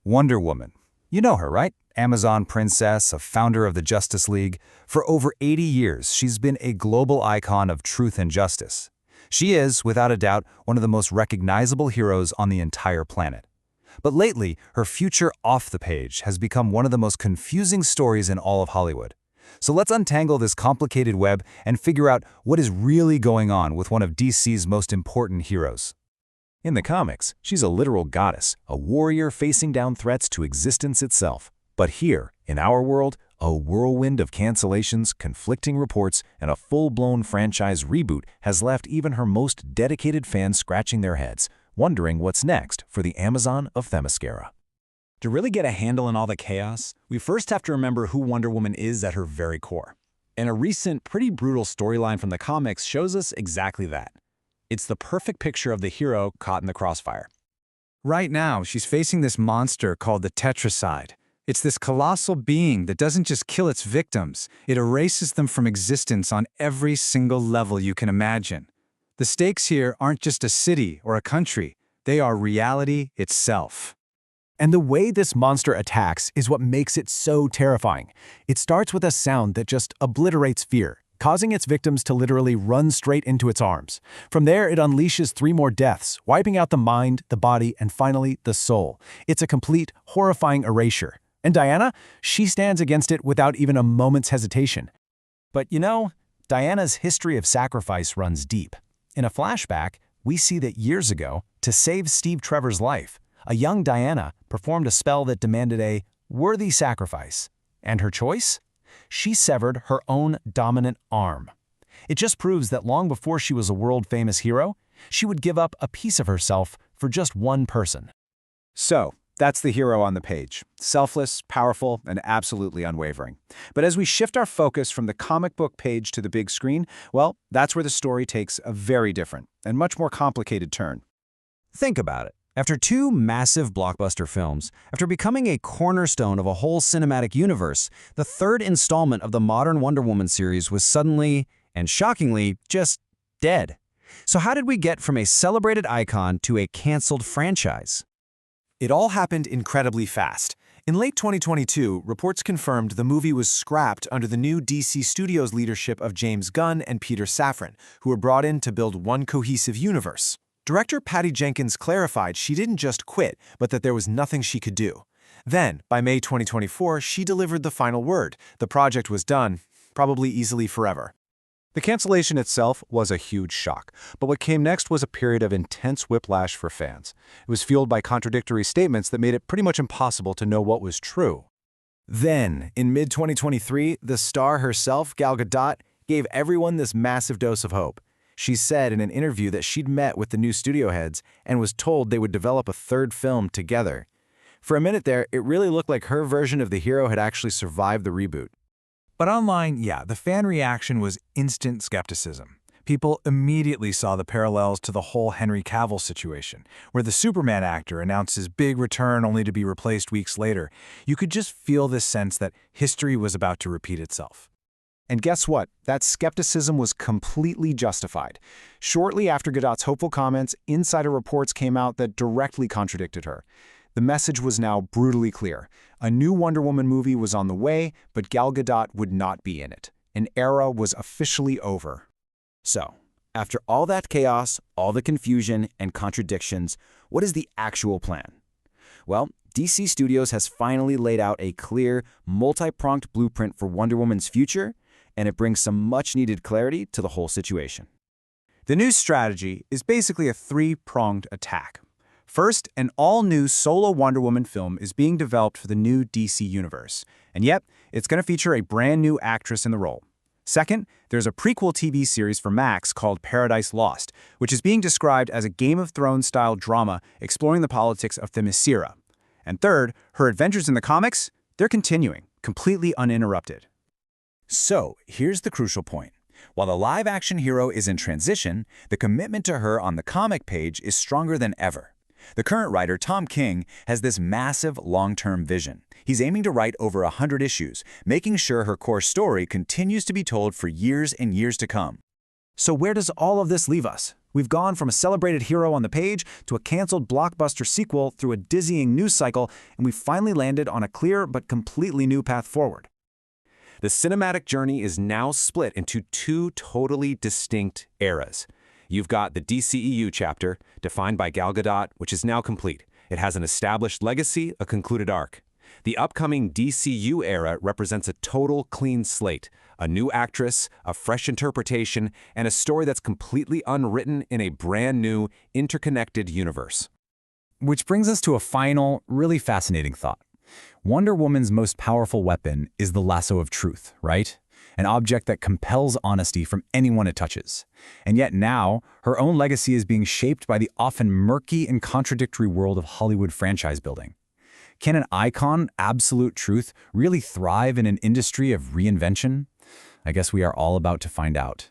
Wonder Woman. You know her, right? Amazon princess, a founder of the Justice League. For over 80 years, she's been a global icon of truth and justice. She is, without a doubt, one of the most recognizable heroes on the entire planet. But lately, her future off the page has become one of the most confusing stories in all of Hollywood. So let's untangle this complicated web and figure out what is really going on with one of DC's most important heroes. In the comics, she's a literal goddess, a warrior facing down threats to existence itself. But here, in our world, a whirlwind of cancellations, conflicting reports, and a full-blown franchise reboot has left even her most dedicated fans scratching their heads, wondering what's next for the Amazon of Themyscira. To really get a handle on all the chaos, we first have to remember who Wonder Woman is at her very core. And a recent, pretty brutal storyline from the comics shows us exactly that. It's the perfect picture of the hero caught in the crossfire. Right now, she's facing this monster called the Tetraside. It's this colossal being that doesn't just kill its victims, it erases them from existence on every single level you can imagine. The stakes here aren't just a city or a country, they are reality itself. And the way this monster attacks is what makes it so terrifying. It starts with a sound that just obliterates fear, causing its victims to literally run straight into its arms. From there, it unleashes 3 more deaths, wiping out the mind, the body, and finally, the soul. It's a complete, horrifying erasure. And Diana, she stands against it without even a moment's hesitation. But you know, Diana's history of sacrifice runs deep. In a flashback, we see that years ago, to save Steve Trevor's life, a young Diana performed a spell that demanded a worthy sacrifice. And her choice? She severed her own dominant arm. It just proves that long before she was a world-famous hero, she would give up a piece of herself for just one person. So, that's the hero on the page. Selfless, powerful, and absolutely unwavering. But as we shift our focus from the comic book page to the big screen, well, that's where the story takes a very different and much more complicated turn. Think about it. After 2 massive blockbuster films, after becoming a cornerstone of a whole cinematic universe, the 3rd installment of the modern Wonder Woman series was suddenly, and shockingly, just dead. So how did we get from a celebrated icon to a canceled franchise? It all happened incredibly fast. In late 2022, reports confirmed the movie was scrapped under the new DC Studios leadership of James Gunn and Peter Safran, who were brought in to build one cohesive universe. Director Patty Jenkins clarified she didn't just quit, but that there was nothing she could do. Then, by May 2024, she delivered the final word. The project was done, probably easily forever. The cancellation itself was a huge shock, but what came next was a period of intense whiplash for fans. It was fueled by contradictory statements that made it pretty much impossible to know what was true. Then, in mid-2023, the star herself, Gal Gadot, gave everyone this massive dose of hope. She said in an interview that she'd met with the new studio heads and was told they would develop a 3rd film together. For a minute there, it really looked like her version of the hero had actually survived the reboot. But online, the fan reaction was instant skepticism. People immediately saw the parallels to the whole Henry Cavill situation, where the Superman actor announced his big return only to be replaced weeks later. You could just feel this sense that history was about to repeat itself. And guess what? That skepticism was completely justified. Shortly after Gadot's hopeful comments, insider reports came out that directly contradicted her. The message was now brutally clear. A new Wonder Woman movie was on the way, but Gal Gadot would not be in it. An era was officially over. So, after all that chaos, all the confusion and contradictions, what is the actual plan? Well, DC Studios has finally laid out a clear, multi-pronged blueprint for Wonder Woman's future, and it brings some much-needed clarity to the whole situation. The new strategy is basically a 3-pronged attack. First, an all-new solo Wonder Woman film is being developed for the new DC universe, and yet, it's going to feature a brand new actress in the role. Second, there's a prequel TV series for Max called Paradise Lost, which is being described as a Game of Thrones-style drama exploring the politics of Themyscira. And third, her adventures in the comics, they're continuing, completely uninterrupted. So, here's the crucial point. While the live-action hero is in transition, the commitment to her on the comic page is stronger than ever. The current writer, Tom King, has this massive long-term vision. He's aiming to write over 100 issues, making sure her core story continues to be told for years and years to come. So where does all of this leave us? We've gone from a celebrated hero on the page to a canceled blockbuster sequel through a dizzying news cycle, and we've finally landed on a clear but completely new path forward. The cinematic journey is now split into two totally distinct eras. You've got the DCEU chapter, defined by Gal Gadot, which is now complete. It has an established legacy, a concluded arc. The upcoming DCU era represents a total clean slate, a new actress, a fresh interpretation, and a story that's completely unwritten in a brand new, interconnected universe. Which brings us to a final, really fascinating thought. Wonder Woman's most powerful weapon is the lasso of truth, right? An object that compels honesty from anyone it touches. And yet now, her own legacy is being shaped by the often murky and contradictory world of Hollywood franchise building. Can an icon, absolute truth, really thrive in an industry of reinvention? I guess we are all about to find out.